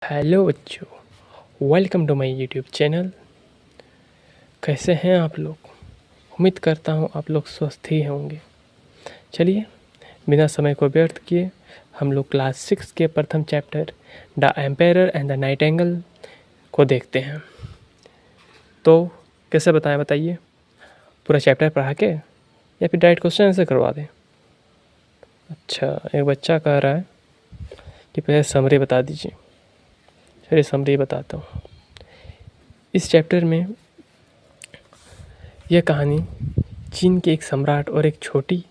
Hello बच्चों, welcome to my YouTube channel. कैसे हैं आप लोग? उम्मीद करता हूं आप लोग स्वस्थ ही होंगे। चलिए बिना समय को व्यर्थ किए हम लोग क्लास 6 के प्रथम chapter the empire and the nightingale को देखते हैं। तो कैसे बताइए, पूरा चैप्टर पढ़ा के या फिर डायरेक्ट क्वेश्चन आंसर करवा दें? अच्छा, एक बच्चा कह रहा है कि पहले समरी बता दीजिए। चलिए समरी बताता हूँ। इस चैप्टर में यह कहानी चीन के एक सम्राट और एक छोटी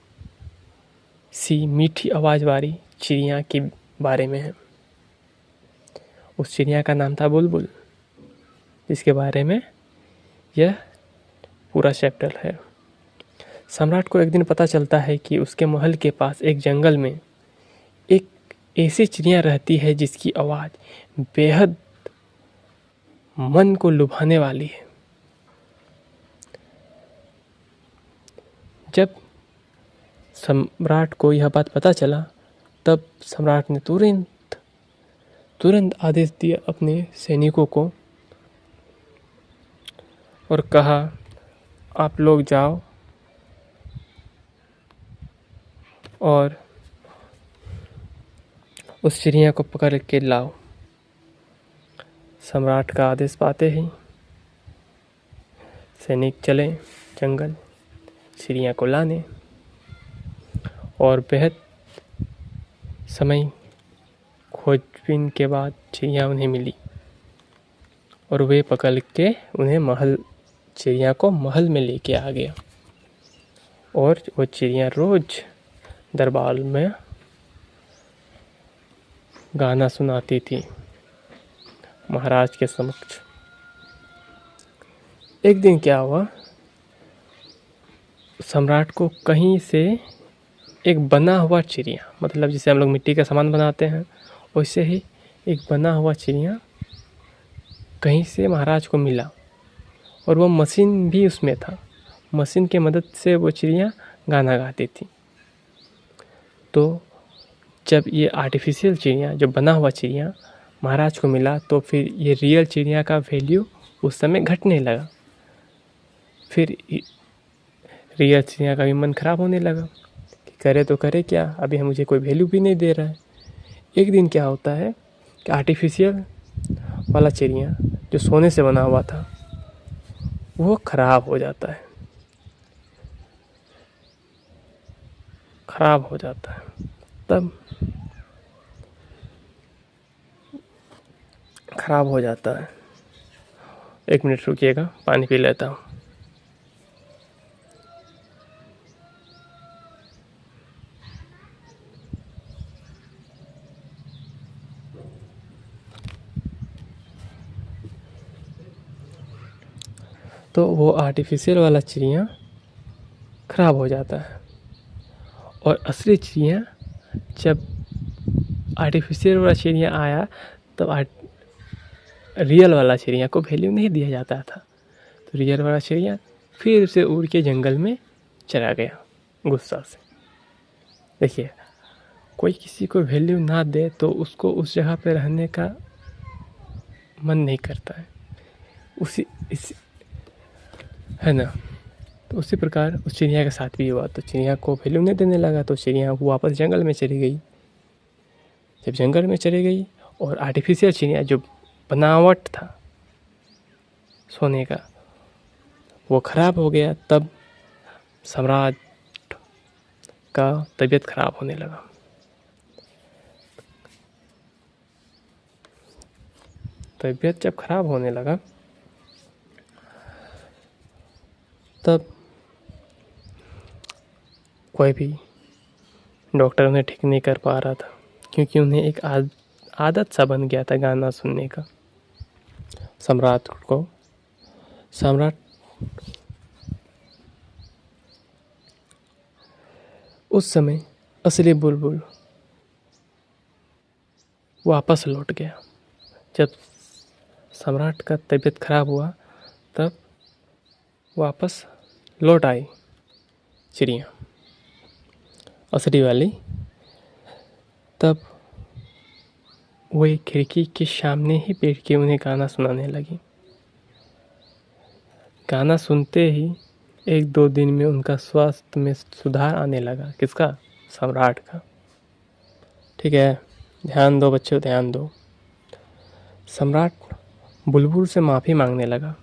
सी मीठी आवाज़ वाली चिड़िया के बारे में है। उस चिड़िया का नाम था बुलबुल, जिसके बारे में यह पूरा चैप्टर है। सम्राट को एक दिन पता चलता है कि उसके महल के पास एक जंगल में एक ऐसी चिड़िया रहती है जिसकी आवाज़ बेहद मन को लुभाने वाली है। जब सम्राट को यह बात पता चला तब सम्राट ने तुरंत आदेश दिया अपने सैनिकों को और कहा, आप लोग जाओ और उस चिड़िया को पकड़ के लाओ। सम्राट का आदेश पाते ही सैनिक चले जंगल चिड़िया को लाने, और बेहद समय खोजबीन के बाद चिड़िया उन्हें मिली और वे पकड़ के उन्हें चिड़िया को महल में लेके आ गया। और वो चिड़िया रोज दरबार में गाना सुनाती थी महाराज के समक्ष। एक दिन क्या हुआ, सम्राट को कहीं से एक बना हुआ चिड़िया, मतलब जिसे हम लोग मिट्टी का सामान बनाते हैं वैसे ही एक बना हुआ चिड़िया कहीं से महाराज को मिला, और वो मशीन भी उसमें था। मशीन की मदद से वो चिड़िया गाना गाती थी। तो जब ये आर्टिफिशियल चिड़िया, जो बना हुआ चिड़िया महाराज को मिला, तो फिर ये रियल चिड़िया का वैल्यू उस समय घटने लगा। फिर रियल चिड़िया का भी मन खराब होने लगा कि करे तो करे क्या, अभी मुझे कोई वैल्यू भी नहीं दे रहा है। एक दिन क्या होता है कि आर्टिफिशियल वाला चिड़िया जो सोने से बना हुआ था वो खराब हो जाता है। तब खराब हो जाता है। एक मिनट रुकिएगा, पानी पी लेता हूँ। तो वो आर्टिफिशियल वाला चिड़िया खराब हो जाता है, और असली चिड़िया, जब आर्टिफिशियल वाला चिड़िया आया तब रियल वाला चिड़िया को वैल्यू नहीं दिया जाता था। तो रियल वाला चिड़िया फिर से उड़ के जंगल में चला गया गुस्सा से। देखिए, कोई किसी को वैल्यू ना दे तो उसको उस जगह पे रहने का मन नहीं करता है, है ना। तो उसी प्रकार उस चिड़िया के साथ भी हुआ। तो चिड़िया को वैल्यू नहीं देने लगा तो चिड़िया वापस जंगल में चली गई। जब जंगल में चली गई और आर्टिफिशियल चिड़िया जो बनावट था सोने का वो खराब हो गया, तब सम्राट का तबीयत खराब होने लगा। तबीयत जब खराब होने लगा तब कोई भी डॉक्टर उन्हें ठीक नहीं कर पा रहा था, क्योंकि उन्हें एक आदत सा बन गया था गाना सुनने का। सम्राट उस समय असली बुलबुल वापस लौट गया। जब सम्राट का तबीयत खराब हुआ तब वापस लौट आई चिड़िया असली वाली। तब वो एक खिड़की के सामने ही बैठ के उन्हें गाना सुनाने लगी। गाना सुनते ही 1-2 दिन में उनका स्वास्थ्य में सुधार आने लगा। किसका? सम्राट का। ठीक है, ध्यान दो बच्चों, ध्यान दो। सम्राट बुलबुल से माफ़ी मांगने लगा।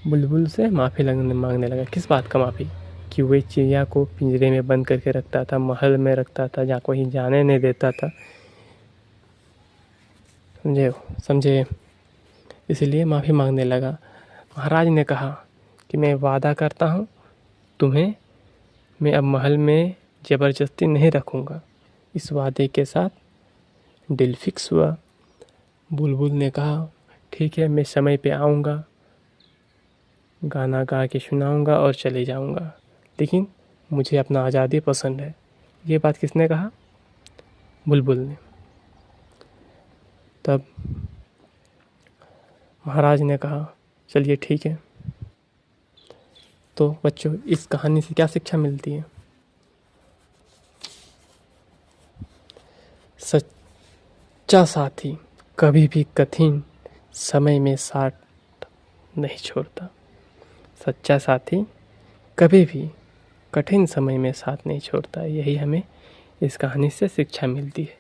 बुलबुल से माफ़ी मांगने लगा। किस बात का माफ़ी? कि वह चिड़िया को पिंजरे में बंद करके रखता था, महल में रखता था, जहाँ कोई जाने नहीं देता था। समझे? इसलिए माफ़ी मांगने लगा। महाराज ने कहा कि मैं वादा करता हूँ तुम्हें मैं अब महल में ज़बरदस्ती नहीं रखूँगा। इस वादे के साथ डील फिक्स हुआ। बुलबुल ने कहा ठीक है, मैं समय पे आऊँगा, गाना गा के सुनाऊँगा और चले जाऊँगा, लेकिन मुझे अपना आज़ादी पसंद है। ये बात किसने कहा? बुलबुल ने। तब महाराज ने कहा चलिए ठीक है। तो बच्चों, इस कहानी से क्या शिक्षा मिलती है? सच्चा साथी कभी भी कठिन समय में साथ नहीं छोड़ता। सच्चा साथी कभी भी कठिन समय में साथ नहीं छोड़ता। यही हमें इस कहानी से शिक्षा मिलती है।